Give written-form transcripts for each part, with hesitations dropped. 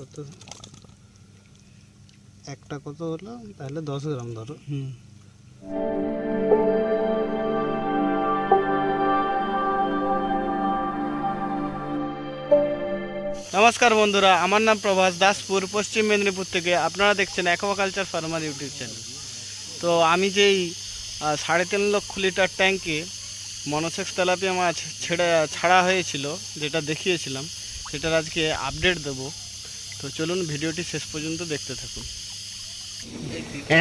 কত একটা কত হলো তাহলে 10 গ্রাম ধরো। নমস্কার বন্ধুরা, আমার নাম প্রভাস, দাসপুর পশ্চিম মেদিনীপুর থেকে আপনারা দেখছেন অ্যাকোয়াকালচার ফার্মার ইউটিউব চ্যানেল। তো আমি যেই 3.5 লক্ষ লিটার ট্যাঙ্কে মনোসেক্স তেলাপিয়া মাছ ছাড়া হয়েছিল, যেটা দেখিয়েছিলাম, সেটার আজকে আপডেট দেব। তো চলুন ভিডিওটি শেষ পর্যন্ত দেখতে থাকুন।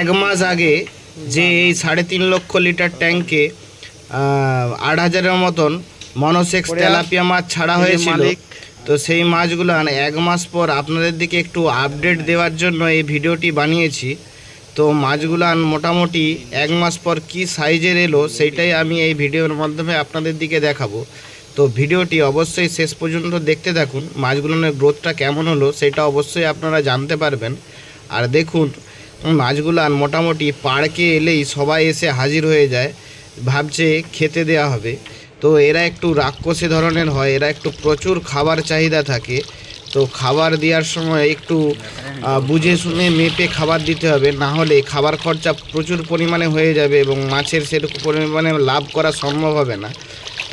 এক মাস আগে যে এই 3.5 লক্ষ লিটার ট্যাঙ্কে 8,000-এর মতন মনোসেক্স তেলাপিয়া মাছ ছাড়া হয়েছিল, তো সেই মাছগুলো এক মাস পর আপনাদের দিকে একটু আপডেট দেওয়ার জন্য এই ভিডিওটি বানিয়েছি। তো মাছগুলো মোটামুটি এক মাস পর কি সাইজের এলো সেইটাই আমি এই ভিডিওর মাধ্যমে আপনাদের দিকে দেখাবো। তো ভিডিওটি অবশ্যই শেষ পর্যন্ত দেখতে থাকুন। মাছগুলোর গ্রোথটা কেমন হলো সেটা অবশ্যই আপনারা জানতে পারবেন। আর দেখুন, মাছগুলো মোটামুটি পাড়কে এলেই সবাই এসে হাজির হয়ে যায়, ভাবছে খেতে দেওয়া হবে। তো এরা একটু রাক্ষসী ধরনের হয়, এরা একটু প্রচুর খাবার চাহিদা থাকে। তো খাবার দেওয়ার সময় একটু বুঝে শুনে মেপে খাবার দিতে হবে, না হলে খাবার খরচা প্রচুর পরিমাণে হয়ে যাবে এবং মাছের সেরকম পরিমাণে লাভ করা সম্ভব হবে না।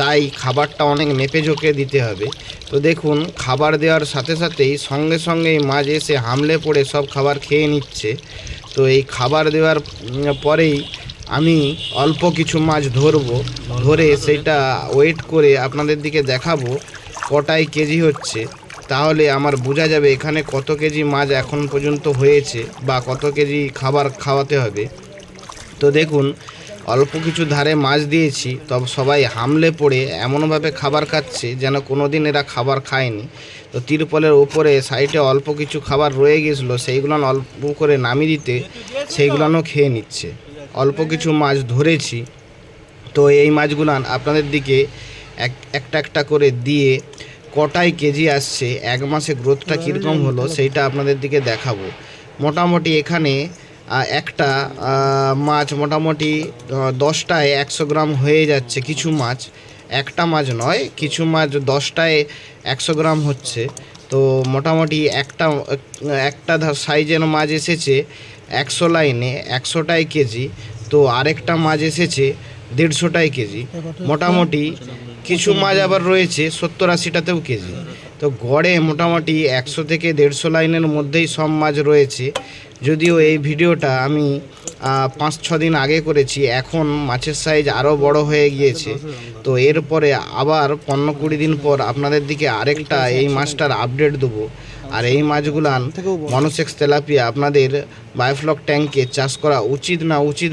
তাই খাবারটা অনেক মেপে ঝোঁকে দিতে হবে। তো দেখুন, খাবার দেওয়ার সাথে সাথেই সঙ্গে সঙ্গে মাছ এসে হামলে পড়ে সব খাবার খেয়ে নিচ্ছে। তো এই খাবার দেওয়ার পরেই আমি অল্প কিছু মাছ ধরে সেইটা ওয়েট করে আপনাদের দিকে দেখাবো কটায় কেজি হচ্ছে। তাহলে আমার বোঝা যাবে এখানে কত কেজি মাছ এখন পর্যন্ত হয়েছে বা কত কেজি খাবার খাওয়াতে হবে। তো দেখুন, অল্প কিছু ধারে মাছ দিয়েছি, তবে সবাই হামলে পড়ে এমনভাবে খাবার খাচ্ছে যেন কোনো দিন এরা খাবার খায়নি। তো তিরপলের উপরে সাইডে অল্প কিছু খাবার রয়ে গেছিলো, সেইগুলো অল্প করে নামিয়ে দিতে সেইগুলোও খেয়ে নিচ্ছে। অল্প কিছু মাছ ধরেছি। তো এই মাছগুলো আপনাদের দিকে একটা একটা করে দিয়ে কটায় কেজি আসছে, এক মাসে গ্রোথটা কীরকম হলো সেইটা আপনাদের দিকে দেখাবো। মোটামুটি এখানে একটা মাছ মোটামুটি 10টায় 100 গ্রাম হয়ে যাচ্ছে। কিছু মাছ, একটা মাছ নয়, কিছু মাছ 10টায় 100 গ্রাম হচ্ছে। তো মোটামুটি একটা সাইজের মাছ এসেছে 100 লাইনে 100টায় কেজি। তো আরেকটা মাছ এসেছে 150টায় কেজি। মোটামুটি কিছু মাছ আবার রয়েছে 70-80টাতেও কেজি। তো গড়ে মোটামুটি 100 থেকে 150 লাইনের মধ্যেই সব মাছ রয়েছে। যদিও এই ভিডিওটা আমি 5-6 দিন আগে করেছি, এখন মাছের সাইজ আরও বড় হয়ে গিয়েছে। তো এরপরে আবার 15-20 দিন পর আপনাদের দিকে আরেকটা এই মাছটার আপডেট দেবো। আর এই মাছগুলান মনোসেক্স তেলাপিয়া আপনাদের বায়োফ্লক ট্যাঙ্কে চাষ করা উচিত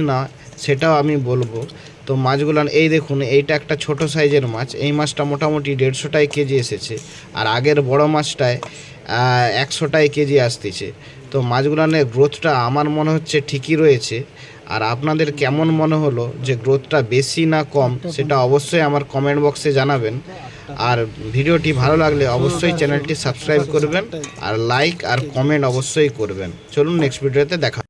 না সেটাও আমি বলবো। তো মাছগুলান এই দেখুন, এইটা একটা ছোট সাইজের মাছ। এই মাছটা মোটামুটি 150টায় কেজি এসেছে, আর আগের বড় মাছটায় 100টায় কেজি আসতেছে। তো মাছগুলানের গ্রোথটা আমার মনে হচ্ছে ঠিকই রয়েছে। আর আপনাদের কেমন মনে হলো, যে গ্রোথটা বেশি না কম, সেটা অবশ্যই আমার কমেন্ট বক্সে জানাবেন। আর ভিডিওটি ভালো লাগলে অবশ্যই চ্যানেলটি সাবস্ক্রাইব করবেন, আর লাইক আর কমেন্ট অবশ্যই করবেন। চলুন নেক্সট ভিডিওতে দেখা।